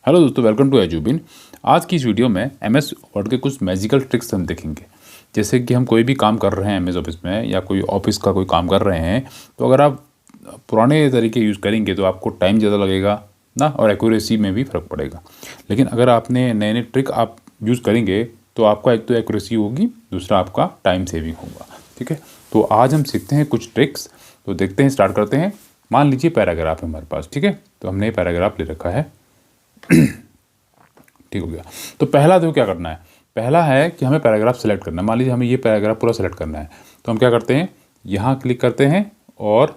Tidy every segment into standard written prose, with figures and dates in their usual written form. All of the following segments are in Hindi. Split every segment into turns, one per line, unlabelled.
हेलो दोस्तों, वेलकम टू एजुबिन। आज की इस वीडियो में एमएस वर्ड के कुछ मैजिकल ट्रिक्स हम देखेंगे। जैसे कि हम कोई भी काम कर रहे हैं एमएस ऑफिस में या कोई ऑफिस का कोई काम कर रहे हैं, तो अगर आप पुराने तरीके यूज़ करेंगे तो आपको टाइम ज़्यादा लगेगा ना, और एक्यूरेसी में भी फ़र्क पड़ेगा। लेकिन अगर आपने नए नए ट्रिक आप यूज़ करेंगे तो आपका एक तो एक्यूरेसी होगी, दूसरा आपका टाइम सेविंग होगा। ठीक है, तो आज हम सीखते हैं कुछ ट्रिक्स। तो देखते हैं, स्टार्ट करते हैं। मान लीजिए पैराग्राफ है हमारे पास। ठीक है, तो हमने पैराग्राफ ले रखा है। ठीक हो गया। तो पहला तो क्या करना है, पहला है कि हमें पैराग्राफ सेलेक्ट करना है। मान लीजिए हमें ये पैराग्राफ पूरा सेलेक्ट करना है, तो हम क्या करते हैं, यहाँ क्लिक करते हैं और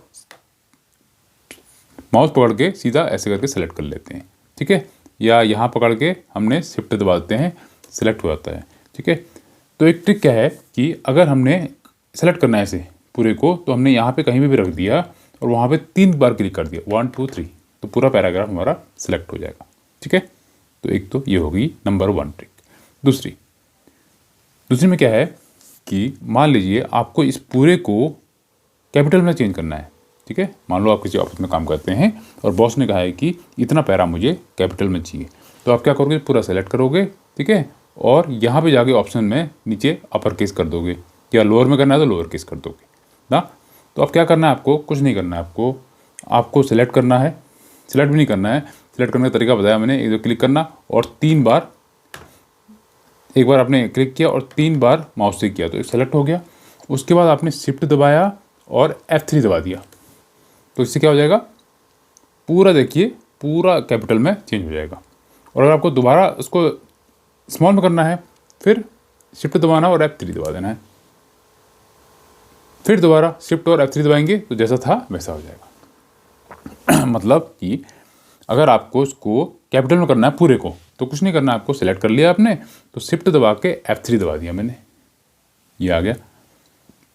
माउस पकड़ के सीधा ऐसे करके सेलेक्ट कर लेते हैं। ठीक है, या यहाँ पकड़ के हमने शिफ्ट दबा देते हैं, सेलेक्ट हो जाता है। ठीक है, तो एक ट्रिक क्या है कि अगर हमने सेलेक्ट करना है ऐसे पूरे को, तो हमने यहाँ पे कहीं भी रख दिया और वहाँ पे 3 बार क्लिक कर दिया, 1 2 3, तो पूरा पैराग्राफ हमारा सेलेक्ट हो जाएगा। ठीक है, तो एक तो ये होगी नंबर 1 ट्रिक। दूसरी में क्या है कि मान लीजिए आपको इस पूरे को कैपिटल में चेंज करना है। ठीक है, मान लो आप किसी ऑफिस में काम करते हैं और बॉस ने कहा है कि इतना पैरा मुझे कैपिटल में चाहिए, तो आप क्या करोगे, पूरा सेलेक्ट करोगे। ठीक है, और यहाँ पे जाके ऑप्शन में नीचे अपर केस कर दोगे, या लोअर में करना है तो लोअर केस कर दोगे ना। तो अब क्या करना है, आपको कुछ नहीं करना है, आपको सेलेक्ट करना है। सेलेक्ट भी नहीं करना है, सेलेक्ट करने का तरीका बताया मैंने। एक दो क्लिक करना और 3 बार, एक बार आपने क्लिक किया और 3 बार माउस से किया तो सेलेक्ट हो गया। उसके बाद आपने शिफ्ट दबाया और F3 दबा दिया, तो इससे क्या हो जाएगा, पूरा देखिए पूरा कैपिटल में चेंज हो जाएगा। और अगर आपको दोबारा उसको स्मॉल में करना है, फिर शिफ्ट दबाना और F3 दबा देना है, फिर दोबारा शिफ्ट और F3 दबाएंगे तो जैसा था वैसा हो जाएगा। मतलब कि अगर आपको इसको कैपिटल में करना है पूरे को, तो कुछ नहीं करना है, आपको सेलेक्ट कर लिया आपने, तो शिफ्ट दबा के F3 दबा दिया मैंने, ये आ गया।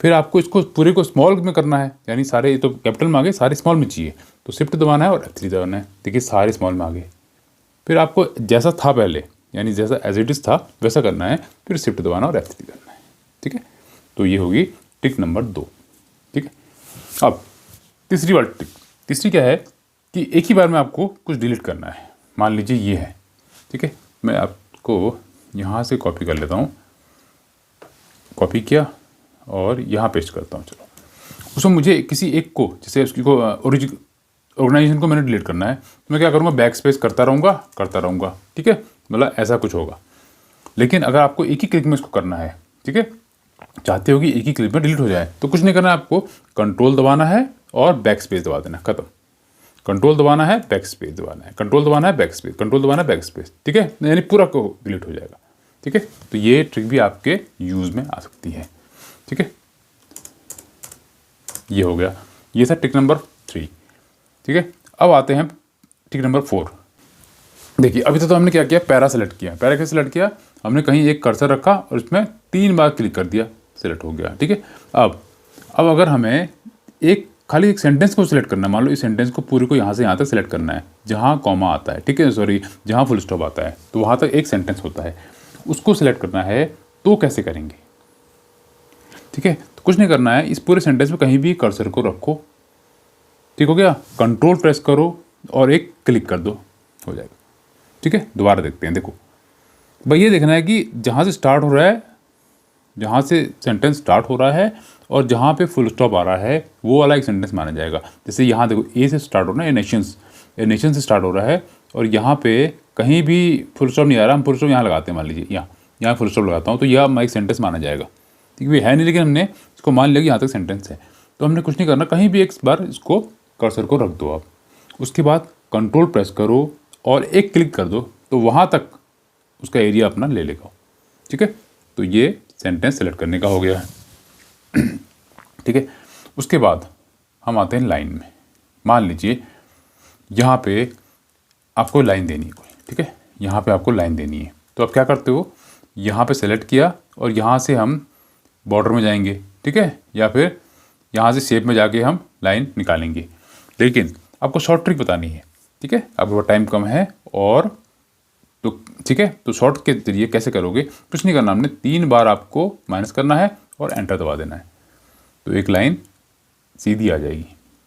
फिर आपको इसको पूरे को स्मॉल में करना है, यानी सारे तो कैपिटल में आ गए, सारे स्मॉल में चाहिए, तो शिफ्ट दबाना है और F3 दबाना है। देखिए सारे स्मॉल में आ गए। फिर आपको जैसा था पहले, यानी जैसा एज इट इज़ था वैसा करना है, फिर शिफ्ट दबाना और F3 करना है। ठीक है, तो ये होगी ट्रिक नंबर 2। ठीक है, अब तीसरी वाली ट्रिक। तीसरी क्या है कि एक ही बार में आपको कुछ डिलीट करना है। मान लीजिए ये है। ठीक है, मैं आपको यहाँ से कॉपी कर लेता हूँ, कॉपी किया और यहाँ पेस्ट करता हूँ। चलो, उसमें मुझे किसी एक को, जैसे उसकी को ऑर्गेनाइजेशन को मैंने डिलीट करना है, तो मैं क्या करूँगा, बैक स्पेस करता रहूँगा। ठीक है, मतलब ऐसा कुछ होगा। लेकिन अगर आपको एक ही क्लिक में इसको करना है, ठीक है, चाहते हो कि एक ही क्लिक में डिलीट हो जाए, तो कुछ नहीं करना है, आपको कंट्रोल दबाना है और बैक स्पेस दबा देना, खत्म। कंट्रोल दबाना है, बैक स्पेस दबाना है, कंट्रोल दबाना है, बैक स्पेस, कंट्रोल दबाना है, बैक स्पेस। ठीक है, यानी पूरा को डिलीट हो जाएगा। ठीक है, तो ये ट्रिक भी आपके यूज़ में आ सकती है। ठीक है, ये हो गया, ये था ट्रिक नंबर 3। ठीक है, अब आते हैं ट्रिक नंबर 4। देखिए अभी तो हमने क्या किया, पैरा सेलेक्ट किया। पैरा कैसे सेलेक्ट किया, हमने कहीं एक कर्सर रखा और इसमें 3 बार क्लिक कर दिया, सेलेक्ट हो गया। ठीक है, अब अगर हमें खाली एक सेंटेंस को सिलेक्ट करना है, मान लो इस सेंटेंस को पूरे को यहाँ से यहाँ तक सिलेक्ट करना है, जहाँ कॉमा आता है, ठीक है, सॉरी, जहाँ फुल स्टॉप आता है, तो वहाँ तक एक सेंटेंस होता है, उसको सिलेक्ट करना है, तो कैसे करेंगे। ठीक है, तो कुछ नहीं करना है, इस पूरे सेंटेंस में कहीं भी कर्सर को रखो, ठीक हो गया, कंट्रोल प्रेस करो और एक क्लिक कर दो, हो जाएगा। ठीक है, दोबारा देखते हैं। देखो भाई, ये देखना है कि जहाँ से स्टार्ट हो रहा है, जहाँ से सेंटेंस स्टार्ट हो रहा है और जहाँ पे फुल स्टॉप आ रहा है, वो वाला एक सेंटेंस माना जाएगा। जैसे यहाँ देखो, ए से स्टार्ट हो रहा है, नेशन से स्टार्ट हो रहा है, और यहाँ पे कहीं भी फुल स्टॉप नहीं आ रहा, हम फुल स्टॉप यहाँ लगाते हैं, मान लीजिए यहाँ फुल स्टॉप लगाता हूँ, तो यह एक सेंटेंस माना जाएगा। ठीक है, है नहीं, लेकिन हमने इसको मान लिया कि यहाँ तक सेंटेंस है, तो हमने कुछ नहीं करना, कहीं भी एक बार इसको कर्सर को रख दो आप, उसके बाद कंट्रोल प्रेस करो और एक क्लिक कर दो, तो वहाँ तक उसका एरिया अपना ले लेगा। ठीक है, तो ये सेंटेंस सेलेक्ट करने का हो गया है। ठीक है, उसके बाद हम आते हैं लाइन में। मान लीजिए यहाँ पे आपको लाइन देनी है कोई, ठीक है, यहाँ पे आपको लाइन देनी है, तो आप क्या करते हो, यहाँ पे सेलेक्ट किया और यहाँ से हम बॉर्डर में जाएंगे, ठीक है, या फिर यहाँ से शेप में जाके हम लाइन निकालेंगे। लेकिन आपको शॉर्ट ट्रिक बतानी है, ठीक है, आपके पास टाइम कम है, और तो ठीक है, तो शॉर्ट के जरिए कैसे करोगे, कुछ नहीं करना, हमने 3 बार आपको माइनस करना है और एंटर दबा देना है, तो एक लाइन सीधी आ जाएगी।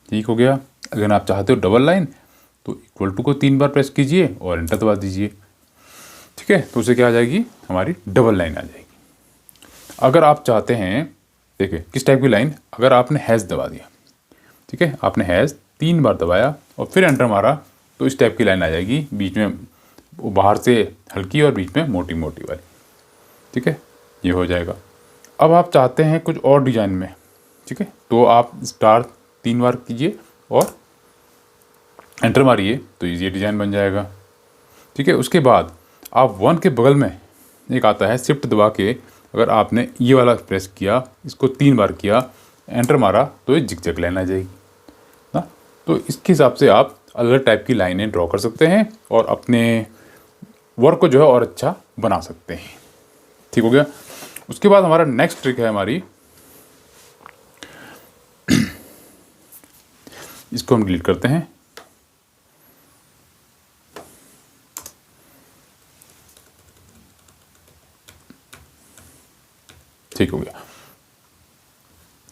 ठीक हो गया। अगर आप चाहते हो डबल लाइन, तो इक्वल टू को 3 बार प्रेस कीजिए और एंटर दबा दीजिए। ठीक है, तो उसे क्या आ जाएगी, हमारी डबल लाइन आ जाएगी। अगर आप चाहते हैं, देखिए किस टाइप की लाइन, अगर आपने हैश दबा दिया, ठीक है, आपने हैश 3 बार दबाया और फिर एंटर मारा, तो इस टाइप की लाइन आ जाएगी, बीच में वो बाहर से हल्की और बीच में मोटी मोटी वाली। ठीक है, ये हो जाएगा। अब आप चाहते हैं कुछ और डिज़ाइन में, ठीक है, तो आप स्टार 3 बार कीजिए और एंटर मारिए, तो ये डिज़ाइन बन जाएगा। ठीक है, उसके बाद आप 1 के बगल में एक आता है शिफ्ट दबा के, अगर आपने ये वाला प्रेस किया, इसको 3 बार किया, एंटर मारा, तो ये जिग-जैग लाइन आ जाएगी ना। तो इसके हिसाब से आप अलग अलग टाइप की लाइनें ड्रॉ कर सकते हैं और अपने वर्क को जो है और अच्छा बना सकते हैं। ठीक हो गया। उसके बाद हमारा नेक्स्ट ट्रिक है हमारी, इसको हम डिलीट करते हैं। ठीक हो गया,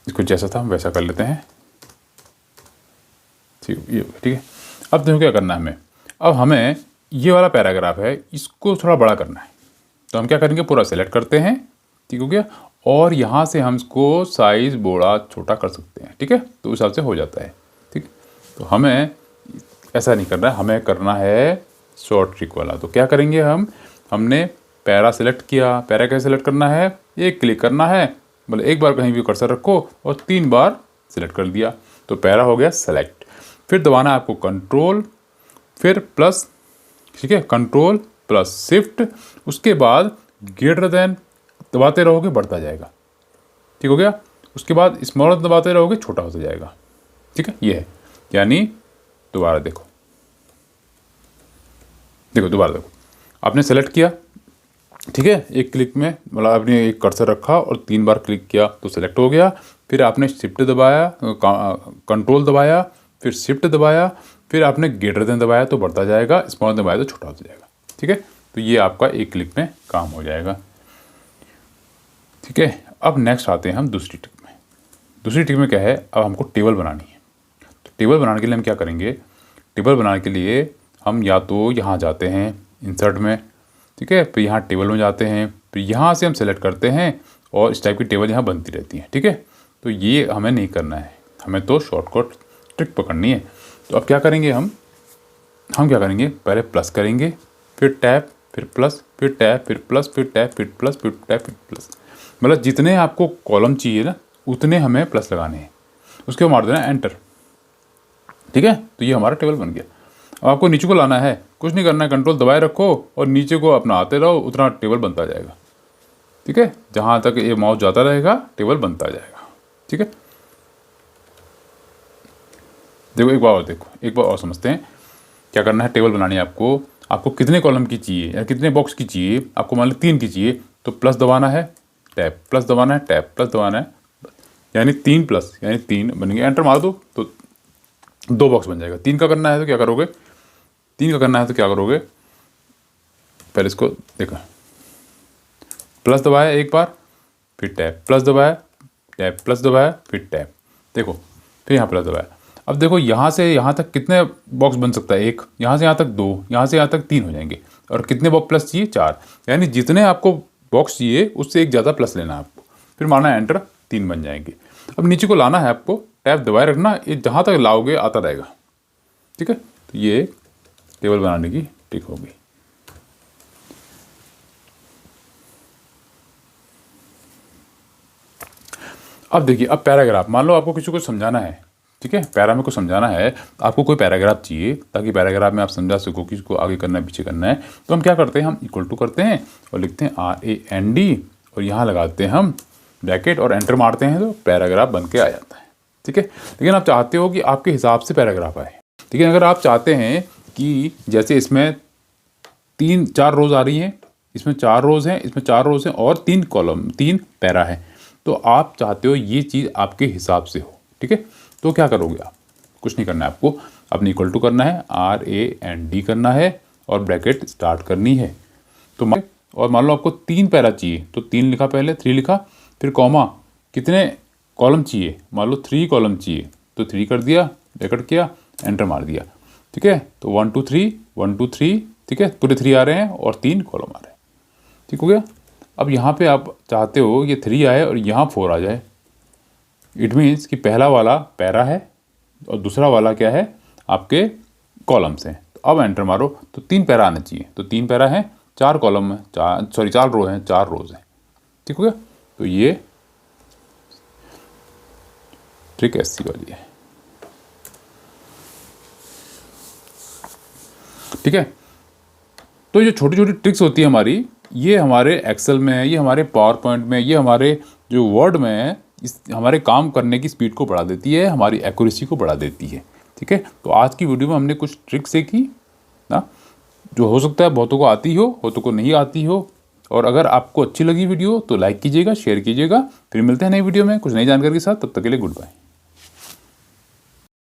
इसको जैसा था हम वैसा कर लेते हैं। ठीक है। अब देखो क्या करना है हमें, अब हमें ये वाला पैराग्राफ है, इसको थोड़ा बड़ा करना है, तो हम क्या करेंगे, पूरा सेलेक्ट करते हैं। ठीक हो गया, और यहाँ से हम इसको साइज़ बड़ा छोटा कर सकते हैं। ठीक है, तो उस हिसाब से हो जाता है। ठीक, तो हमें ऐसा नहीं करना है, हमें करना है शॉर्ट ट्रिक वाला। तो क्या करेंगे हमने पैरा सेलेक्ट किया, पैरा कैसे सेलेक्ट करना है, एक क्लिक करना है, मतलब एक बार कहीं भी कर्सर रखो और 3 बार सेलेक्ट कर दिया, तो पैरा हो गया सेलेक्ट। फिर दबाना है आपको कंट्रोल फिर प्लस, ठीक है, कंट्रोल प्लस शिफ्ट, उसके बाद ग्रेटर देन दबाते रहोगे, बढ़ता जाएगा। ठीक हो गया, उसके बाद स्मॉल दबाते रहोगे, छोटा होता जाएगा। ठीक है, ये है, यानी दोबारा देखो दोबारा देखो, आपने सेलेक्ट किया, ठीक है, एक क्लिक में, मतलब आपने एक कर्सर रखा और 3 बार क्लिक किया तो सेलेक्ट हो गया। फिर आपने शिफ्ट दबाया, कंट्रोल दबाया, फिर शिफ्ट दबाया, फिर आपने ग्रेटर देन दबाया तो बढ़ता जाएगा, स्मॉल दबाया तो छोटा होता जाएगा। ठीक है, तो ये आपका एक क्लिक में काम हो जाएगा। ठीक है, अब नेक्स्ट आते हैं हम दूसरी ट्रिक में। दूसरी ट्रिक में क्या है, अब हमको टेबल बनानी है। तो टेबल बनाने के लिए हम क्या करेंगे, टेबल बनाने के लिए हम या तो यहाँ जाते हैं इंसर्ट में, ठीक है, फिर यहाँ टेबल में जाते हैं, फिर यहाँ से हम सेलेक्ट करते हैं और इस टाइप की टेबल यहाँ बनती रहती है। ठीक है, तो ये हमें नहीं करना है, हमें तो शॉर्टकट ट्रिक पकड़नी है। तो अब क्या करेंगे, हम क्या करेंगे, पहले प्लस करेंगे, फिर टैप, फिर प्लस, फिर टैप, फिर प्लस, फिर टैप, फिर प्लस, फिर टैप, फिर प्लस, मतलब जितने आपको कॉलम चाहिए ना उतने हमें प्लस लगाने हैं, उसके बाद मार देना एंटर। ठीक है, तो ये हमारा टेबल बन गया। अब आपको नीचे को लाना है, कुछ नहीं करना है, कंट्रोल दबाए रखो और नीचे को अपना आते रहो, उतना टेबल बनता जाएगा। ठीक है, जहाँ तक ये माउस जाता रहेगा टेबल बनता जाएगा। ठीक है, देखो एक बार और समझते हैं क्या करना है। टेबल बनानी है आपको कितने कॉलम की चाहिए या कितने बॉक्स की चाहिए, आपको मान लो 3 की चाहिए, तो प्लस दबाना है, टैप, प्लस दबाना है, टैप, प्लस दबाना है, यानी 3 प्लस, यानी 3 बन गया। एंटर मार दो तो 2 बॉक्स बन जाएगा। 3 का करना है तो क्या करोगे, 3 का करना है तो क्या करोगे, पहले इसको देखो, प्लस दबाया एक बार, फिर टैप, प्लस दबाया, टैप, प्लस दबाया, फिर टैप, देखो, फिर यहाँ प्लस दबाया। अब देखो यहाँ से यहाँ तक कितने बॉक्स बन सकता है, 1, यहाँ से यहाँ तक 2, यहाँ से यहाँ तक 3 हो जाएंगे। और कितने बॉक्स प्लस चाहिए, 4, यानी जितने आपको बॉक्स चाहिए उससे एक ज़्यादा प्लस लेना है आपको, फिर मारना है एंटर, 3 बन जाएंगे। अब नीचे को लाना है आपको, टैप दबाए रखना, ये जहाँ तक लाओगे आता रहेगा। ठीक है, तो ये टेबल बनाने की ट्रिक होगी। अब देखिए, अब पैराग्राफ, मान लो आपको किसी को समझाना है, ठीक है, पैरा में को समझाना है, आपको कोई पैराग्राफ चाहिए ताकि पैराग्राफ में आप समझा सको कि इसको आगे करना है पीछे करना है, तो हम क्या करते हैं, हम इक्वल टू करते हैं और लिखते हैं RAND और यहाँ लगाते हैं हम ब्रैकेट और एंटर मारते हैं तो पैराग्राफ बन के आ जाता है। ठीक है, लेकिन आप चाहते हो कि आपके हिसाब से पैराग्राफ आए। लेकिन अगर आप चाहते हैं कि जैसे इसमें 3-4 रोज़ आ रही हैं, इसमें 4 रोज़ हैं, इसमें 4 रोज़ हैं और 3 कॉलम, 3 पैरा है, तो आप चाहते हो ये चीज़ आपके हिसाब से हो। ठीक है, तो क्या करोगे आप, कुछ नहीं करना है आपको, अपने इक्वल टू करना है, RAND करना है और ब्रैकेट स्टार्ट करनी है। तो और मान लो आपको 3 पैरा चाहिए तो 3 लिखा, पहले 3 लिखा, फिर कॉमा, कितने कॉलम चाहिए, मान लो 3 कॉलम चाहिए तो 3 कर दिया, ब्रैकेट किया, एंटर मार दिया। ठीक है। तो 1 2 3 1 2 3, ठीक है, पूरे 3 आ रहे हैं और 3 कॉलम आ रहे हैं, ठीक हो गया। अब यहाँ पे आप चाहते हो ये 3 आए और यहाँ 4 आ जाए। इट मीन्स कि पहला वाला पैरा है और दूसरा वाला क्या है, आपके कॉलम्स हैं। तो अब एंटर मारो तो 3 पैरा आना चाहिए। तो 3 पैरा है, 4 कॉलम है, 4 रो हैं, 4 रोज हैं, ठीक हो गया। तो ये ट्रिक ऐसी वाली है, ठीक है। तो ये छोटी छोटी ट्रिक्स होती है हमारी, ये हमारे एक्सेल में है, ये हमारे पावर पॉइंट में, ये हमारे जो वर्ड में है, इस हमारे काम करने की स्पीड को बढ़ा देती है, हमारी एक्यूरेसी को बढ़ा देती है, ठीक है। तो आज की वीडियो में हमने कुछ ट्रिक्स सीखी ना, जो हो सकता है बहुतों को आती हो, बहुतों को नहीं आती हो। और अगर आपको अच्छी लगी वीडियो तो लाइक कीजिएगा, शेयर कीजिएगा। फिर मिलते हैं नई वीडियो में कुछ नई जानकारी के साथ। तब तक के लिए गुड बाय।